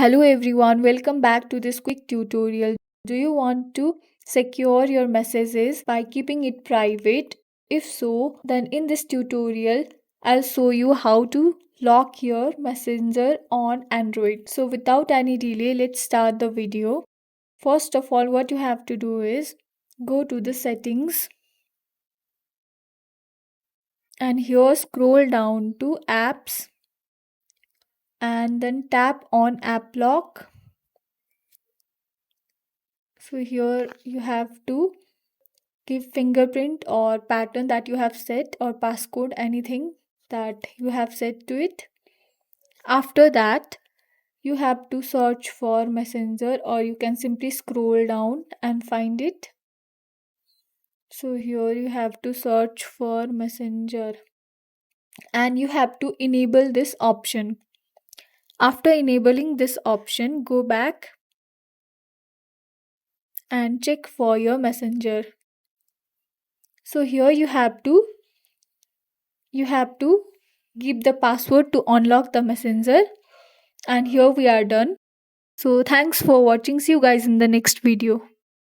Hello everyone, welcome back to this quick tutorial. Do you want to secure your messages by keeping it private? If so, then in this tutorial, I'll show you how to lock your messenger on Android. So without any delay, let's start the video. First of all, what you have to do is go to the settings and here scroll down to apps and then tap on app lock. So here you have to give fingerprint or pattern that you have set or passcode, anything that you have set to it. After that, you have to search for messenger or you can simply scroll down and find it. So here you have to search for messenger and you have to enable this option. After enabling this option, go back and check for your messenger. So here you have to give the password to unlock the messenger, and here we are done. So thanks for watching. See you guys in the next video.